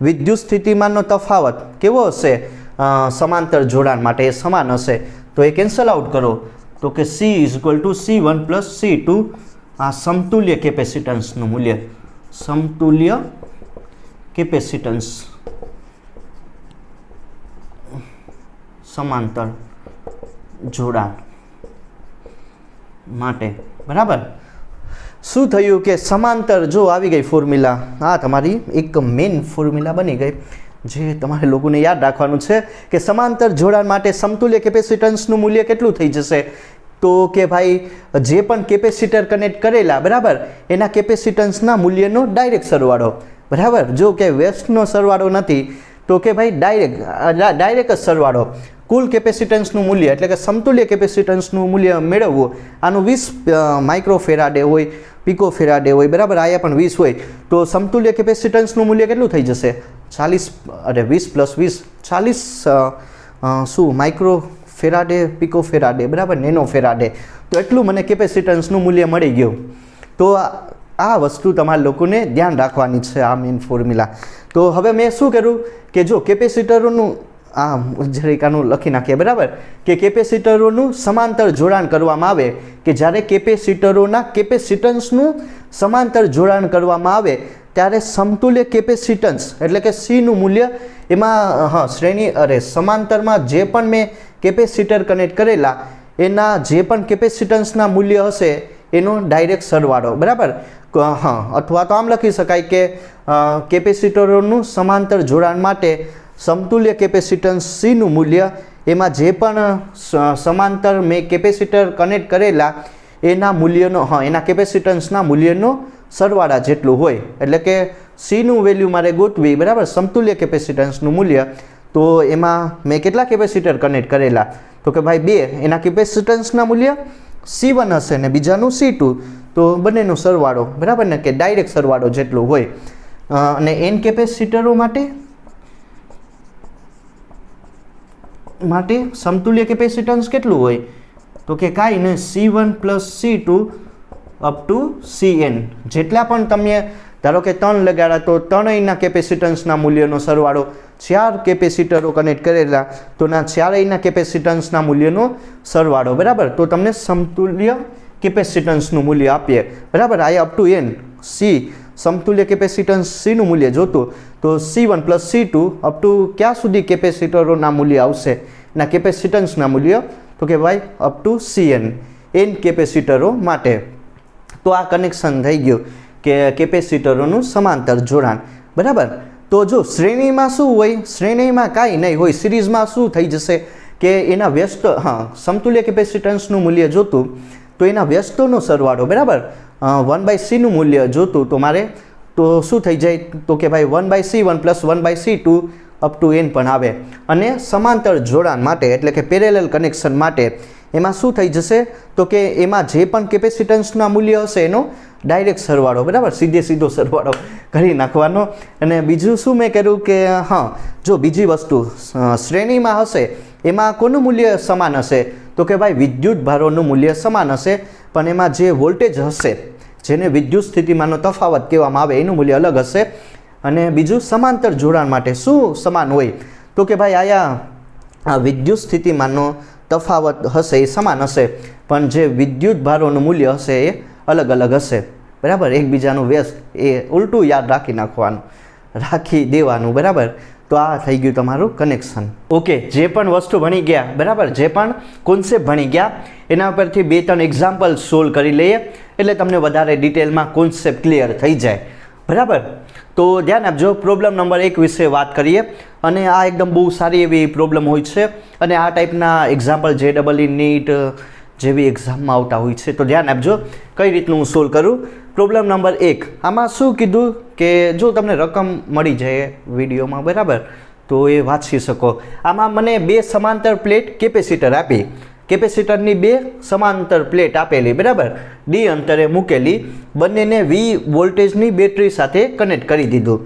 વિદ્યુત સ્થિતિમાનનો તફાવત કેવો હશે સમાંતર જોડાણ માટે, એ સમાન હશે. તો એ કેન્સલ આઉટ કરો, તો કે C is equal two C1 plus C2, આ સમતુલ્ય કેપેસિટન્સનું મૂલ્ય, સમતુલ્ય કેપેસિટન્સ સમાંતર જોડાણ માટે, બરાબર. શું થયું કે સમાંતર, જો આવી ગઈ ફોર્મ્યુલા, આ તમારી એક મેઇન ફોર્મ્યુલા બની ગઈ જે તમારે લોકોને યાદ રાખવાનું છે કે સમાંતર જોડાણ માટે સમતુલ્ય કેપેસિટન્સનું મૂલ્ય કેટલું થઈ જશે. તો કે ભાઈ જે પણ કેપેસિટર કનેક્ટ કરેલા, બરાબર, એના કેપેસિટન્સના મૂલ્યનો ડાયરેક્ટ સરવાળો, બરાબર. જો કે વેસ્ટનો સરવાળો નથી, તો કે ભાઈ ડાયરેક્ટ જ સરવાળો. કુલ કેપેસિટન્સનું મૂલ્ય એટલે કે સમતુલ્ય કેપેસિટન્સનું મૂલ્ય મેળવવું, આનું 20 માઇક્રોફેરાડે હોય, પિકોફેરાડે હોય, બરાબર, આયા પણ 20 હોય, તો સમતુલ્ય કેપેસિટન્સનું મૂલ્ય કેટલું થઈ જશે 20 + 20 40 શું માઇક્રોફેરાડે, પિકોફેરાડે, બરાબર, નેનોફેરાડે. તો એટલું મને કેપેસિટન્સનું મૂલ્ય મળી ગયું. તો આ વસ્તુ તમારા લોકોને ધ્યાન રાખવાની છે, આ મેઇન ફોર્મ્યુલા. તો હવે મેં શું કર્યું કે જો કેપેસિટરોનું જરીકાનું લખી નાખીએ, બરાબર, કે કેપેસિટરોનું સમાંતર જોડાણ કરવામાં આવે, કે જ્યારે કેપેસિટરોના કેપેસિટન્સનું સમાંતર જોડાણ કરવામાં આવે ત્યારે સમતુલ્ય કેપેસિટન્સ એટલે કે Cનું મૂલ્ય એમાં સમાંતરમાં જે પણ મેં કેપેસિટર કનેક્ટ કરેલા એના જે પણ કેપેસિટન્સના મૂલ્ય હશે એનો ડાયરેક્ટ સરવાળો, બરાબર. અથવા તો આમ લખી શકાય કે કેપેસિટરોનું સમાંતર જોડાણ માટે સમતુલ્ય કેપેસિટન્સ Cનું મૂલ્ય એમાં જે પણ સમાંતર મેં કેપેસિટર કનેક્ટ કરેલા એના મૂલ્યનો એના કેપેસિટન્સના મૂલ્યનો સરવાળા જેટલું હોય. એટલે કે Cનું વેલ્યુ મારે ગોતવી, બરાબર, સમતુલ્ય કેપેસિટન્સનું મૂલ્ય. તો એમાં મેં કેટલા કેપેસિટર કનેક્ટ કરેલા, તો કે ભાઈ 2, એના કેપેસિટન્સના મૂલ્ય C1 હશે ને બીજાનું C2. તો બંનેનો સરવાળો, બરાબર ને, કે ડાયરેક્ટ સરવાળો જેટલું હોય. અને N કેપેસિટરો માટે સમતુલ્ય કેપેસિટન્સ કેટલું હોય, તો કે કાંઈ નહીં, C1 plus C2 up to Cn. જેટલા પણ તમે ધારો કે 3 લગાડ્યા તો ત્રણેયના કેપેસિટન્સના મૂલ્યનો સરવાળો, 4 કેપેસિટરો કનેક્ટ કરેલા તો ના ચારેયના કેપેસિટન્સના મૂલ્યનો સરવાળો, બરાબર. તો તમને સમતુલ્ય કેપેસિટન્સનું મૂલ્ય આપીએ, બરાબર. આ અપ ટુ N C સમતુલ્ય કેપેસિટન્સ Cનું મૂલ્ય જોતું, તો C1 plus C2 up to ક્યાં સુધી કેપેસિટરોના મૂલ્ય આવશે, એના કેપેસિટન્સના મૂલ્ય, તો કે ભાઈ અપ ટુ Cn, N કેપેસિટરો માટે. તો આ કનેક્શન થઈ ગયું કે કેપેસિટરોનું સમાંતર જોડાણ, બરાબર. તો જો શ્રેણીમાં શું હોય, શ્રેણીમાં કાંઈ નહીં હોય, સિરીઝમાં શું થઈ જશે કે એના વ્યસ્ત સમતુલ્ય કેપેસિટન્સનું મૂલ્ય જોતું તો એના વ્યસ્તોનો સરવાળો, બરાબર, 1/C નું મૂલ્ય જોતું તો મારે તો શું થઈ જાય, તો કે ભાઈ 1/C1 plus 1/C2 up to N પણ આવે. અને સમાંતર જોડાણ માટે એટલે કે પેરેલલ કનેક્શન માટે એમાં શું થઈ જશે તો કે એમાં જે પણ કેપેસિટન્સના મૂલ્ય હશે એનો ડાયરેક્ટ સરવાળો, બરાબર, સીધો સરવાળો કરી નાખવાનો. અને બીજું શું મેં કર્યું કે હા, જો બીજી વસ્તુ શ્રેણીમાં હશે એમાં કોનું મૂલ્ય સમાન હશે તો કે ભાઈ વિદ્યુત ભારોનું મૂલ્ય સમાન હશે, પણ એમાં જે વોલ્ટેજ હશે જેને વિદ્યુત સ્થિતિમાનનો તફાવત કહેવામાં આવે એનું મૂલ્ય અલગ હશે. અને બીજું સમાંતર જોડાણ માટે શું સમાન હોય તો કે ભાઈ આયા વિદ્યુત સ્થિતિમાનનો તફાવત હશે એ સમાન હશે, પણ જે વિદ્યુત ભારોનું મૂલ્ય હશે એ અલગ અલગ હશે, બરાબર. એકબીજાનું વ્યસ્ત એ ઉલટું યાદ રાખી દેવાનું, બરાબર. તો આ થઈ ગયું તમારું કનેક્શન. ઓકે, જે પણ વસ્તુ ભણી ગયા, બરાબર, જે પણ કોન્સેપ્ટ ભણી ગયા એના પરથી 2-3 એક્ઝામ્પલ સોલ્વ કરી લઈએ એટલે તમને વધારે ડિટેલમાં કોન્સેપ્ટ ક્લિયર થઈ જાય, બરાબર. તો ધ્યાન આપજો, પ્રોબ્લેમ નંબર 1 વિશે વાત કરીએ. અને આ એકદમ બહુ સારી એવી પ્રોબ્લેમ હોય છે અને આ ટાઈપના એક્ઝામ્પલ JEE નીટ જેવી એક્ઝામમાં આવતા હોય છે. તો ધ્યાન આપજો કઈ રીતનું હું સોલ્વ કરું. પ્રોબ્લેમ નંબર 1, આમાં શું કીધું કે જો તમને રકમ મળી જાય વિડીયોમાં, બરાબર, તો એ વાંચી શકો. આમાં મને 2 સમાંતર પ્લેટ કેપેસિટર આપી, કેપેસિટરની 2 સમાંતર પ્લેટ આપેલી, બરાબર, D અંતરે મૂકેલી, બંનેને V વોલ્ટેજની બેટરી સાથે કનેક્ટ કરી દીધું.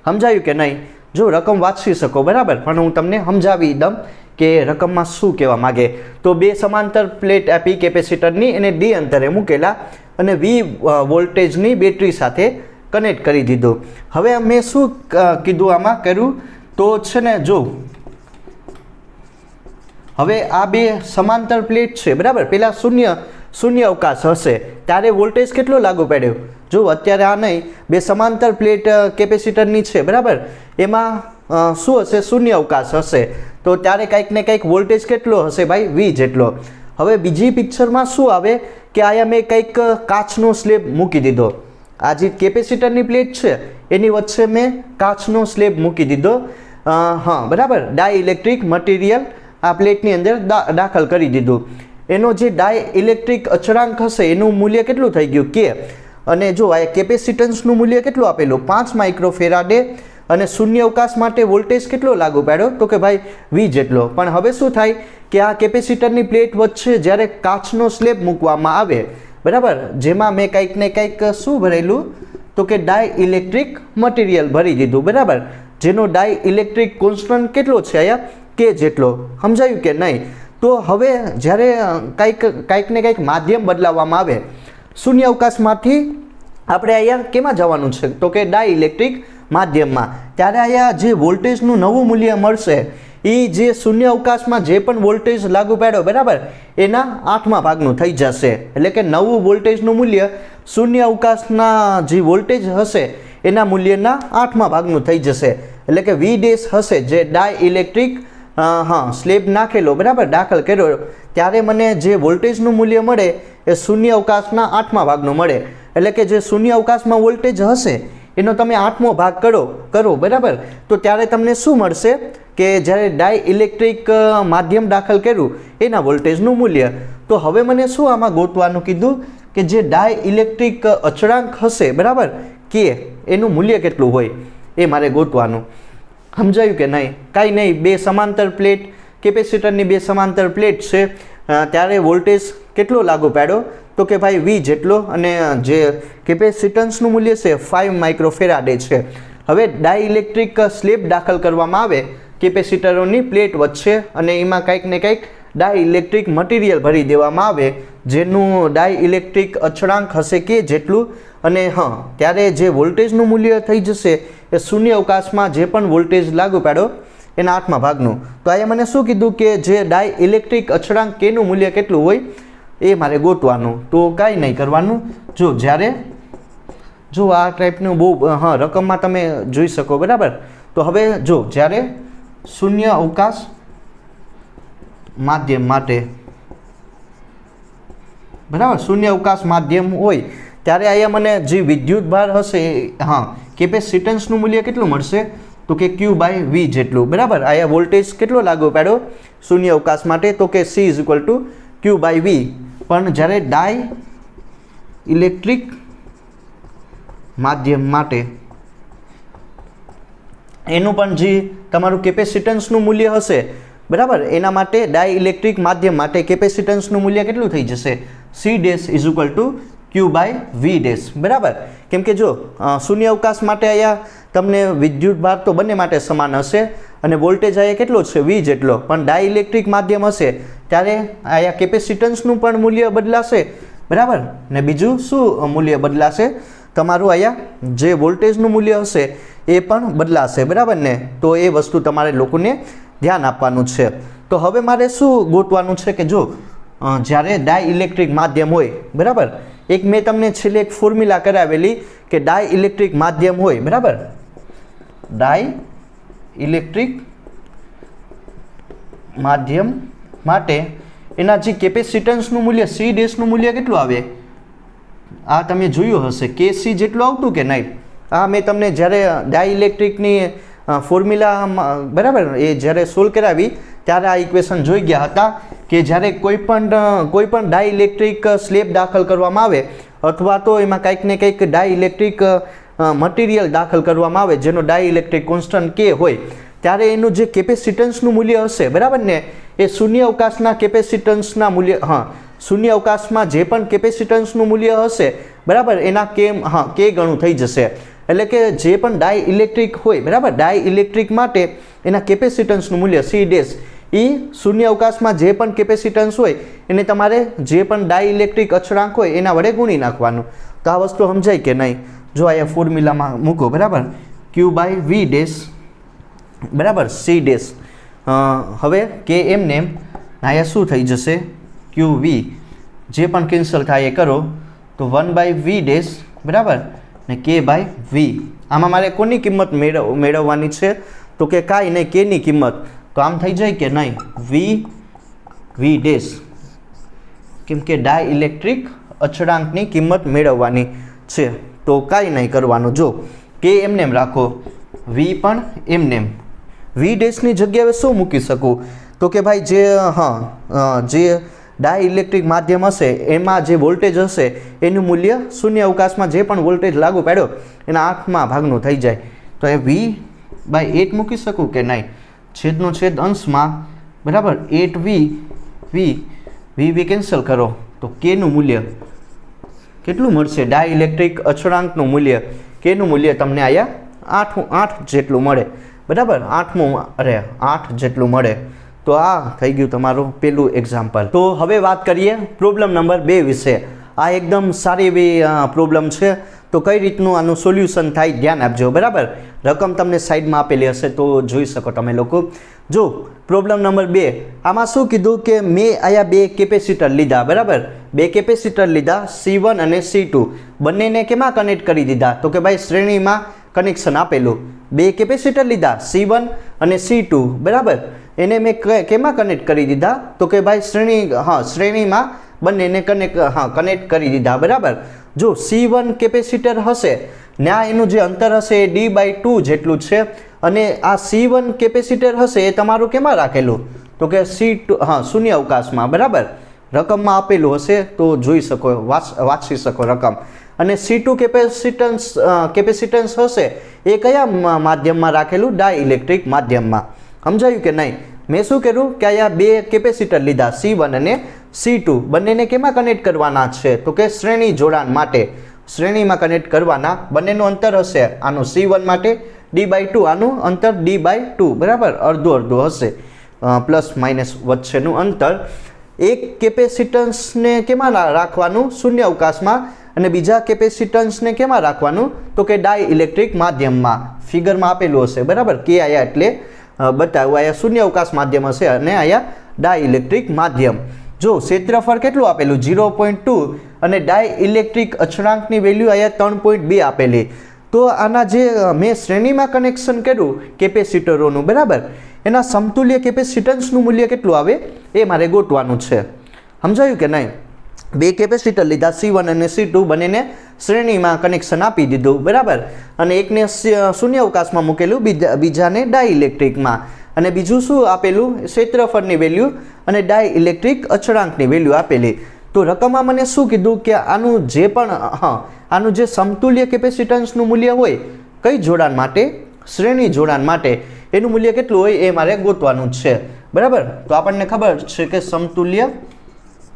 સમજાયું કે નહીં? જો રકમ વાંચી શકો, બરાબર, પણ હું તમને સમજાવી દઉં કે રકમમાં શું કહેવા માગે. તો 2 સમાંતર પ્લેટ આપી કેપેસિટરની અને D અંતરે મૂકેલા અને V વોલ્ટેજની બેટરી સાથે કનેક્ટ કરી દીધું. હવે મેં શું કીધું આમાં કર્યું તો છે ને, જો હવે આ 2 સમાંતર પ્લેટ છે, બરાબર, પહેલાં શૂન્ય અવકાશ હશે ત્યારે વોલ્ટેજ કેટલો લાગુ પડ્યો. જો અત્યારે આ નહીં, 2 સમાંતર પ્લેટ કેપેસિટરની છે, બરાબર, એમાં શું હશે, શૂન્ય અવકાશ હશે, તો ત્યારે કંઈક ને કંઈક વોલ્ટેજ કેટલો હશે ભાઈ, V જેટલો. હવે બીજી પિક્ચરમાં શું આવે કે આયા મેં કંઈક કાચનો સ્લેબ મૂકી દીધો. આ જે કેપેસિટરની પ્લેટ છે એની વચ્ચે મેં કાચનો સ્લેબ મૂકી દીધો. હા, બરાબર, ડાઇલેક્ટ્રિક મટીરિયલ આ પ્લેટની અંદર દાખલ કરી દીધું. એનો જે ડાઇલેક્ટ્રિક અચળાંક હશે એનું મૂલ્ય કેટલું થઈ ગયું, K. અને જો આ કેપેસિટન્સનું મૂલ્ય કેટલું આપેલું, 5 માઇક્રોફેરાડે. અને શૂન્ય અવકાશ માટે વોલ્ટેજ કેટલો લાગુ પાડ્યો તો કે ભાઈ V જેટલો. પણ હવે શું થાય કે આ કેપેસિટરની પ્લેટ વચ્ચે જ્યારે કાચનો સ્લેબ મૂકવામાં આવે, બરાબર, જેમાં મેં કંઈક ને કંઈક શું ભરેલું તો કે ડાઇલેક્ટ્રિક મટીરિયલ ભરી દીધું, બરાબર, જેનો ડાઇલેક્ટ્રિક કોન્સ્ટન્ટ કેટલો છે અહીંયા, K જેટલો. સમજાયું કે નહીં? તો હવે જ્યારે કંઈક ને કંઈક માધ્યમ બદલાવવામાં આવે શૂન્ય અવકાશમાંથી આપણે અહીંયા કેમાં જવાનું છે તો કે ડાઇલેક્ટ્રિક માધ્યમમાં, ત્યારે અહીંયા જે વોલ્ટેજનું નવું મૂલ્ય મળશે એ જે શૂન્ય અવકાશમાં જે પણ વોલ્ટેજ લાગુ પાડ્યો, બરાબર, એના 8મા ભાગનું થઈ જશે. એટલે કે નવું વોલ્ટેજનું મૂલ્ય શૂન્ય અવકાશના જે વોલ્ટેજ હશે એના મૂલ્યના 8મા ભાગનું થઈ જશે. એટલે કે V ડેશ હશે જે ડાઇલેક્ટ્રિક સ્લેબ નાખેલો, બરાબર, દાખલ કર્યો, ત્યારે મને જે વોલ્ટેજનું મૂલ્ય મળે એ શૂન્ય અવકાશના 8મા ભાગનું મળે. એટલે કે જે શૂન્ય અવકાશમાં વોલ્ટેજ હશે એનો તમે 8મો ભાગ કરો, બરાબર, તો ત્યારે તમને શું મળશે કે જ્યારે ડાઇલેક્ટ્રિક માધ્યમ દાખલ કર્યું એના વોલ્ટેજનું મૂલ્ય. તો હવે મને શું આમાં ગોતવાનું કીધું કે જે ડાઇલેક્ટ્રિક અચળાંક હશે, બરાબર, K, એનું મૂલ્ય કેટલું હોય એ મારે ગોતવાનું. સમજાયું કે નહીં? કાંઈ નહીં, 2 સમાંતર પ્લેટ કેપેસિટરની 2 સમાંતર પ્લેટ છે, ત્યારે વોલ્ટેજ કેટલો લાગુ પાડ્યો તો કે ભાઈ V જેટલો, અને જે કેપેસિટન્સનું મૂલ્ય છે 5 માઇક્રોફેરાડે છે. હવે ડાઇલેક્ટ્રિક સ્લેબ દાખલ કરવામાં આવે કેપેસિટરોની પ્લેટ વચ્ચે અને એમાં કંઈક ને કંઈક ડાઇલેક્ટ્રિક મટીરિયલ ભરી દેવામાં આવે જેનું ડાઇલેક્ટ્રિક અચળાંક હશે K જેટલું. અને ત્યારે જે વોલ્ટેજનું મૂલ્ય થઈ જશે એ શૂન્ય અવકાશમાં જે પણ વોલ્ટેજ લાગુ પાડ્યો એના 8મા ભાગનું. તો અહીંયા મને શું કીધું કે જે ડાઇલેક્ટ્રિક અચળાંક Kનું મૂલ્ય કેટલું હોય એ મારે ગોતવાનું. તો કાંઈ નહીં કરવાનું, જો જ્યારે જો આ ટાઈપનું બહુ રકમમાં તમે જોઈ શકો, બરાબર. તો હવે જો જ્યારે શૂન્ય અવકાશ માધ્યમ માટે, બરાબર, શૂન્ય અવકાશ માધ્યમ હોય ત્યારે અહીંયા મને જે વિદ્યુત ભાર હશે, કેપેસિટન્સનું મૂલ્ય કેટલું મળશે તો કે Q/V જેટલું, બરાબર. અહીંયા વોલ્ટેજ કેટલો લાગુ પાડ્યો શૂન્ય અવકાશ માટે તો કે C = Q/V. પણ જ્યારે ડાઇલેક્ટ્રિક માધ્યમ માટે એનું પણ જે તમારું કેપેસિટન્સનું મૂલ્ય હશે, બરાબર. એના માટે ડાઇઇલેક્ટ્રિક માધ્યમ માટે કેપેસિટન્સનું મૂલ્ય કેટલું થઈ જશે? C dash is equal to Q by V dash. બરાબર. કેમ કે જો શૂન્ય અવકાશ માટે અહીંયા તમને વિદ્યુત ભાર તો બંને માટે સમાન હશે અને વોલ્ટેજ અહીંયા કેટલો છે? V જેટલો. પણ ડાઇઇલેક્ટ્રિક માધ્યમ હશે ત્યારે અહીંયા કેપેસિટન્સનું પણ મૂલ્ય બદલાશે. બરાબર. ને બીજું શું મૂલ્ય બદલાશે? તમારું અહીંયા જે વોલ્ટેજનું મૂલ્ય હશે એ પણ બદલાશે. બરાબર ને? તો એ વસ્તુ તમારે લોકોને ધ્યાન આપવાનું છે. તો હવે મારે શું ગોતવાનું છે કે જો જ્યારે ડાઇઇલેક્ટ્રિક માધ્યમ હોય, બરાબર, એક મેં તમને છેલ્લે એક ફોર્મ્યુલા કરાવેલી કે ડાઇઇલેક્ટ્રિક માધ્યમ હોય, બરાબર, ડાઇઇલેક્ટ્રિક માધ્યમ માટે એના જે કેપેસિટન્સનું મૂલ્ય C ડેશનું મૂલ્ય કેટલું આવે? આ તમે જોયું હશે KC જેટલું આવતું કે નહીં? આ મેં તમને જ્યારે ડાઇઇલેક્ટ્રિકની ફોર્મ્યુલા, બરાબર, એ જ્યારે સોલ્વ કરાવી ત્યારે આ ઇક્વેશન જોઈ ગયા હતા કે જ્યારે કોઈ પણ ડાઇઇલેક્ટ્રિક સ્લેબ દાખલ કરવામાં આવે અથવા તો એમાં કંઈક ને કંઈક ડાઇઇલેક્ટ્રિક મટીરિયલ દાખલ કરવામાં આવે જેનો ડાઇઇલેક્ટ્રિક કોન્સ્ટન્ટ K હોય ત્યારે એનું જે કેપેસિટન્સનું મૂલ્ય હશે, બરાબર ને, એ શૂન્ય અવકાશના કેપેસિટન્સના મૂલ્ય, શૂન્ય અવકાશમાં જે પણ કેપેસિટન્સનું મૂલ્ય હશે, બરાબર, એના K ગણું થઈ જશે. એટલે કે જે પણ ડાઇઇલેક્ટ્રિક હોય, બરાબર, ડાઇઇલેક્ટ્રિક માટે એના કેપેસિટન્સનું મૂલ્ય C ડેશ એ શૂન્ય અવકાશમાં જે પણ કેપેસિટન્સ હોય એને તમારે જે પણ ડાઇઇલેક્ટ્રિક અચળાંક હોય એના વડે ગુણી નાખવાનું. તો આ વસ્તુ સમજાય કે નહીં? જો અહીંયા ફોર્મ્યુલામાં મૂકો, બરાબર, Q બાય V ડેશ, બરાબર, C ડેશ. હવે K એમને એમ અહીંયા શું થઈ જશે? QV જે પણ કેન્સલ થાય એ કરો તો 1 બાય V ડેશ, બરાબર, ને K બાય V. આમાં મારે કોની કિંમત મેળવવાની છે? તો કે કાંઈ નહીં, Kની કિંમત. તો આમ થઈ જાય કે નહીં? V ડેશ, કેમ કે ડાઇઇલેક્ટ્રિક અચળાંકની કિંમત મેળવવાની છે. તો કાંઈ નહીં કરવાનું. જો K એમને એમ રાખો, V પણ એમને એમ. V ડેશની જગ્યાએ શું મૂકી શકું? તો કે ભાઈ જે ડાઇઇલેક્ટ્રિક માધ્યમ હશે એમાં જે વોલ્ટેજ હશે એનું મૂલ્ય શૂન્ય અવકાશમાં જે પણ વોલ્ટેજ લાગુ પાડ્યો એના 8મા ભાગનું થઈ જાય. તો એ V બાય 8 મૂકી શકું કે નહીં? છેદનો છેદ અંશમાં, બરાબર, 8V કેન્સલ કરો તો Kનું મૂલ્ય કેટલું મળશે? ડાઇઇલેક્ટ્રિક અચળાંકનું મૂલ્ય Kનું મૂલ્ય તમને અહીંયા 8 જેટલું મળે. બરાબર, 8 જેટલું મળે. તો આ થઈ ગયું તમારું પેલું એક્ઝામ્પલ. તો હવે વાત કરીએ પ્રોબ્લેમ નંબર 2 વિશે. આ એકદમ સારી એવી પ્રોબ્લેમ છે. તો કઈ રીતનું આનું સોલ્યુશન થાય ધ્યાન આપજો. બરાબર, રકમ તમને સાઈડમાં આપેલી હશે તો જોઈ શકો તમે લોકો. જો પ્રોબ્લેમ નંબર 2, આમાં શું કીધું કે મેં અહીંયા 2 કેપેસિટર લીધા, બરાબર, 2 કેપેસિટર લીધા C1 અને C2. બંનેને કેમાં કનેક્ટ કરી દીધા? તો કે ભાઈ શ્રેણીમાં કનેક્શન આપેલું. 2 કેપેસિટર લીધા C1 અને C2, બરાબર, એને મેં કેમાં કનેક્ટ કરી દીધા? તો કે ભાઈ શ્રેણીમાં બંનેને કનેક્ટ કરી દીધા. બરાબર. જો C1 કેપેસિટર હશે ત્યાં એનું જે અંતર હશે એ D/2 જેટલું છે અને આ C1 કેપેસિટર હશે એ તમારું કેમાં રાખેલું? તો કે C2, શૂન્ય અવકાશમાં. બરાબર, રકમમાં આપેલું હશે તો જોઈ શકો, વાંચી શકો રકમ. અને C2 કેપેસિટન્સ હશે એ કયા માધ્યમમાં રાખેલું? ડાઇઇલેક્ટ્રિક માધ્યમમાં. સમજાયું કે નહીં? મેં શું કર્યું કે અહીંયા 2 કેપેસિટર લીધા C1 અને C2. બંનેને કેમાં કનેક્ટ કરવાના છે? તો કે શ્રેણી જોડાણ માટે શ્રેણીમાં કનેક્ટ કરવાના. બંનેનું અંતર હશે આનું C1 માટે D/2, આનું અંતર D/2, બરાબર, અડધું હશે, પ્લસ માઇનસ વચ્ચેનું અંતર. એક કેપેસિટન્સને કેમાં રાખવાનું? શૂન્ય અવકાશમાં. અને બીજા કેપેસિટન્સને કેમાં રાખવાનું? તો કે ડાઇઇલેક્ટ્રિક માધ્યમમાં. ફિગરમાં આપેલું હશે, બરાબર, કે આયા એટલે બતાવ્યું. અહીંયા શૂન્ય અવકાશ માધ્યમ હશે અને અહીંયા ડાઇઇલેક્ટ્રિક માધ્યમ. જો ક્ષેત્રફળ કેટલું આપેલું? 0.2 અને ડાઇઇલેક્ટ્રિક અચળાંકની વેલ્યુ અહીંયા 3.2 આપેલી. તો આના જે મેં શ્રેણીમાં કનેક્શન કર્યું કેપેસિટરોનું, બરાબર, એના સમતુલ્ય કેપેસિટન્સનું મૂલ્ય કેટલું આવે એ મારે ગોતવાનું છે. સમજાયું કે નહીં? 2 કેપેસિટર લીધા C1 અને C2, બંનેને શ્રેણીમાં કનેક્શન આપી દીધું, બરાબર, અને એકને શૂન્ય અવકાશમાં મૂકેલું, બીજાને ડાઇઇલેક્ટ્રિકમાં. અને બીજું શું આપેલું? ક્ષેત્રફળની વેલ્યુ અને ડાઇઇલેક્ટ્રિક અચળાંકની વેલ્યુ આપેલી. તો રકમમાં મને શું કીધું કે આનું જે સમતુલ્ય કેપેસિટન્સનું મૂલ્ય હોય કઈ જોડાણ માટે? શ્રેણી જોડાણ માટે. એનું મૂલ્ય કેટલું હોય એ મારે ગોતવાનું છે. બરાબર. તો આપણને ખબર છે કે સમતુલ્ય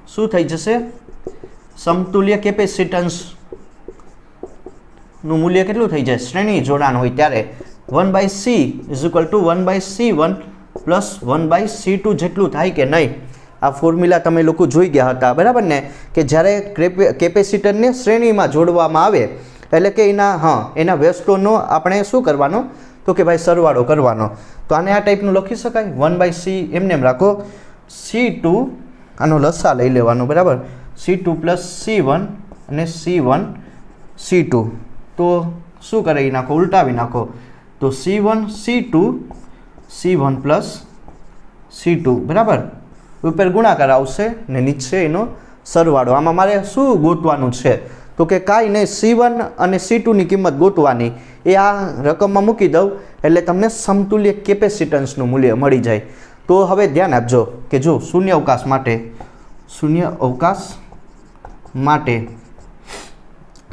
શું થઈ જશે, સમતુલ્ય કેપેસિટન્સનું મૂલ્ય કેટલું થઈ જાય, શ્રેણી જોડાણ હોય ત્યારે 1/c is equal two 1/c1 plus 1/c2 જેટલું થાય કે નહીં. આ ફોર્મ્યુલા તમે લોકો જોઈ ગયા હતા, બરાબર ને, કે જ્યારે કેપેસિટરને શ્રેણીમાં જોડવામાં આવે એટલે કે એના વ્યસ્તોનો આપણે શું કરવાનો, તો કે ભાઈ સરવાળો કરવાનો. તો આને આ ટાઈપનું લખી શકાય 1/c એમને એમ રાખો, c2 આનો લસા લઈ લેવાનો, બરાબર, c2 પ્લસ c1 અને c1 c2. તો શું કરી નાખો, ઉલટાવી નાખો, તો c1 c2 c1 plus c2, બરાબર. ઉપર ગુણાકાર આવશે ને નીચે એનો સરવાળો. આમાં મારે શું ગોતવાનું છે, તો કે કાંઈ નહીં, c1 અને c2ની કિંમત ગોતવાની. એ આ રકમમાં મૂકી દઉં એટલે તમને સમતુલ્ય કેપેસિટન્સનું મૂલ્ય મળી જાય. તો હવે ધ્યાન આપજો કે જો શૂન્ય અવકાશ માટે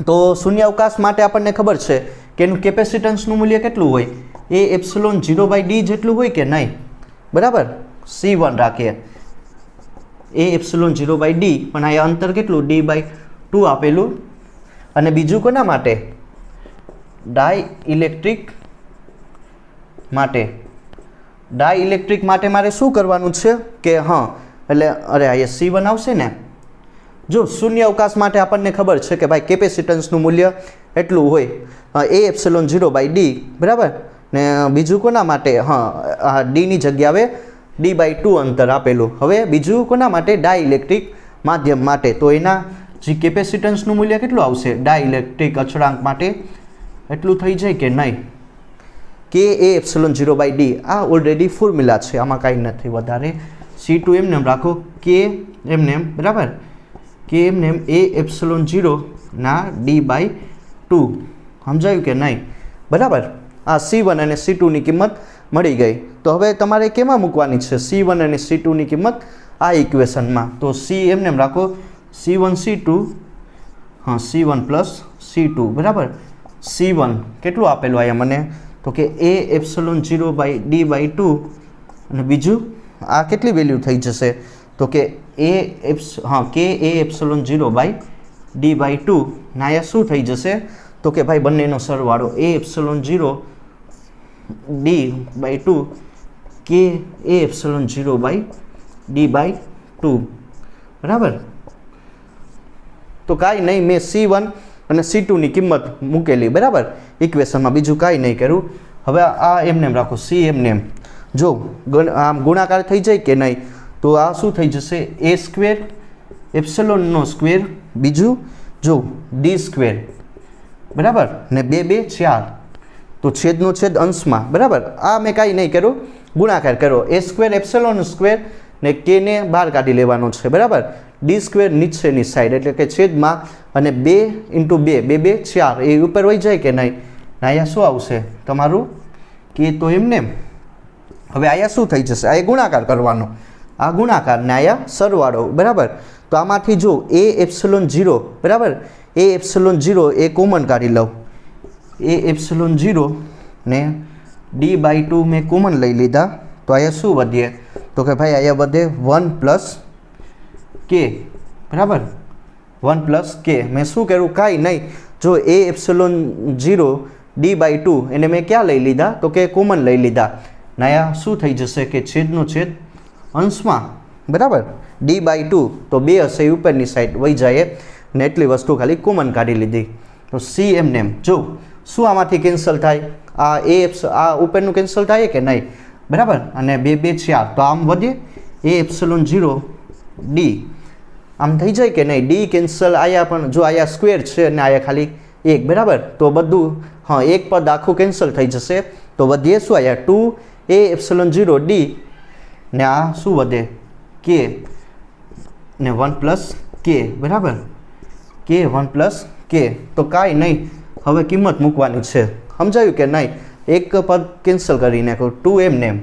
તો શૂન્ય અવકાશ માટે આપણને ખબર છે કે એનું કેપેસિટન્સનું મૂલ્ય કેટલું હોય, એ એપ્સિલોન 0/d જેટલું હોય કે નહીં, બરાબર. c1 રાખીએ, એ એપ્સિલોન 0/d, પણ આ અંતર કેટલું, d/2 આપેલું. અને બીજું કોના માટે, ડાઇલેક્ટ્રિક માટે મારે શું કરવાનું છે કે એટલે અહીંયા c1 આવશે ને. જો શૂન્ય અવકાશ માટે આપણને ખબર છે કે ભાઈ કેપેસિટન્સનું મૂલ્ય એટલું હોય, એ એપ્સિલોન 0/d, બરાબર. ને બીજું કોના માટે, ડીની જગ્યાએ d/2 અંતર આપેલું. હવે બીજું કોના માટે, ડાઇલેક્ટ્રિક માધ્યમ માટે. તો એના જે કેપેસિટન્સનું મૂલ્ય કેટલું આવશે, ડાઇલેક્ટ્રિક અચળાંક માટે એટલું થઈ જાય કે નહીં, કે એ એપ્સિલોન 0/d. આ ઓલરેડી ફોર્મ્યુલા છે, આમાં કાંઈ નથી વધારે. c2 એમને એમ રાખો, કે એમને એમ, બરાબર, કે એમને એમ એ એપ્સિલોન 0 ના d/2. સમજાયું કે નહીં, બરાબર. આ c1 અને c2ની કિંમત મળી ગઈ. તો હવે તમારે કેમાં મૂકવાની છે, c1 અને c2ની કિંમત આ ઇક્વેશનમાં. તો c એમને એમ રાખો, c1 c2, c1 plus c2, બરાબર. c1 કેટલું આપેલું અહીંયા મને, તો કે એ એપ્સિલોન 0/d/2, અને બીજું આ કેટલી વેલ્યુ થઈ જશે, તો કે કે એ એપ્સિલોન 0/d/2 ને અહીંયા શું થઈ જશે, તો કે ભાઈ બંનેનો સરવાળો, એ એપ્સિલોન 0/d/2 કે એ એપ્સિલોન 0/d/2, બરાબર. તો કાંઈ નહીં, મેં c1 અને c2ની કિંમત મૂકેલી, બરાબર, ઇક્વેશનમાં. બીજું કાંઈ નહીં કરું. હવે આ એમને એમ રાખો, c એમને એમ. જો આમ ગુણાકાર થઈ જાય કે નહીં, તો આ શું થઈ જશે, a સ્ક્વેર એપ્સિલોનનો સ્ક્વેર, બીજું જો d સ્ક્વેર, બરાબર, ને 2 2 4, તો છેદનો છેદ અંશમાં, બરાબર. આ મેં કાંઈ નહીં કર્યું, ગુણાકાર કરો, a સ્ક્વેર એપ્સિલોન સ્ક્વેર ને k ને બહાર કાઢી લેવાનો છે, બરાબર. d સ્ક્વેર નીચેની સાઈડ એટલે કે છેદમાં, અને 2 × 2 2 2 4 એ ઉપર વહી જાય કે નહીં, ને અહીંયા શું આવશે તમારું, કે તો એમને. હવે અહીંયા શું થઈ જશે, આ ગુણાકાર કરવાનો, આ ગુણાકાર ને અહીંયા સરવાળો, બરાબર. તો આમાંથી જો એ એપ્સિલોન 0, બરાબર, એ એપ્સિલોન 0 એ કોમન કાઢી લઉં, એ એપ્સિલોન 0 ને d/2 મેં કોમન લઈ લીધા. તો અહીંયા શું વધે, તો કે ભાઈ અહીંયા વધે 1 પ્લસ k, બરાબર, 1 પ્લસ k. મેં શું કર્યું, કાંઈ નહીં, જો એ એપ્સિલોન 0 d/2 એને મેં ક્યાં લઈ લીધા, તો કે કોમન લઈ લીધા. ને અહીંયા શું થઈ જશે, કે છેદનો છેદ અંશમાં, બરાબર, d/2, તો 2 હશે એ ઉપરની સાઈડ વહી જાય, ને એટલી વસ્તુ ખાલી કોમન કાઢી લીધી. તો c એમને એમ. જો શું આમાંથી કેન્સલ થાય, આ ઉપરનું કેન્સલ થાય કે નહીં, બરાબર. અને 2 2 4, તો આમ વધે એ એપ્સિલોન 0 d, આમ થઈ જાય કે નહીં, d કેન્સલ. આયા પણ જો આયા સ્ક્વેર છે અને આયા ખાલી 1, બરાબર. તો બધું એક પદ આખું કેન્સલ થઈ જશે. તો વધીએ શું, આયા 2 એ એપ્સિલોન 0 d, ને આ શું વધે, k ને 1 પ્લસ k, બરાબર, k 1 પ્લસ k. તો કાંઈ નહીં, હવે કિંમત મૂકવાની છે. સમજાયું કે નહીં, એક પદ કેન્સલ કરી નાખો, 2 એમને એમ.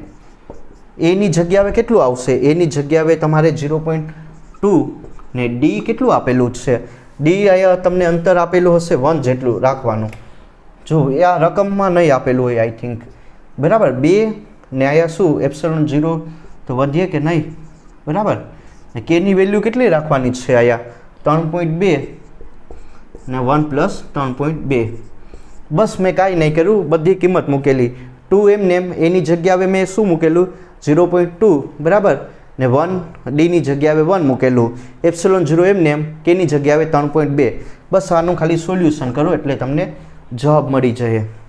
એની જગ્યાએ કેટલું આવશે, એની જગ્યાએ તમારે 0.2 ને d કેટલું આપેલું છે, d અહીંયા તમને અંતર આપેલું હશે 1 જેટલું રાખવાનું. જો એ આ રકમમાં નહીં આપેલું હોય આઈ થિંક, બરાબર. 2 ને અહીંયા શું એપ્સિલોન 0 તો વધીએ કે નહીં, બરાબર. ને કેની વેલ્યુ કેટલી રાખવાની છે અહીંયા 3.2 ને 1 + 3.2. બસ મેં કાંઈ નહીં કર્યું, બધી કિંમત મૂકેલી. 2 એમને એમ એની જગ્યાએ મેં શું મૂકેલું 0.2 બરાબર, ને 1 ડીની જગ્યાએ 1 મૂકેલું. એપ્સિલોન 0 એમને એમ કેની જગ્યાએ 3.2. બસ આનું ખાલી સોલ્યુશન કરો એટલે તમને જવાબ મળી જાય.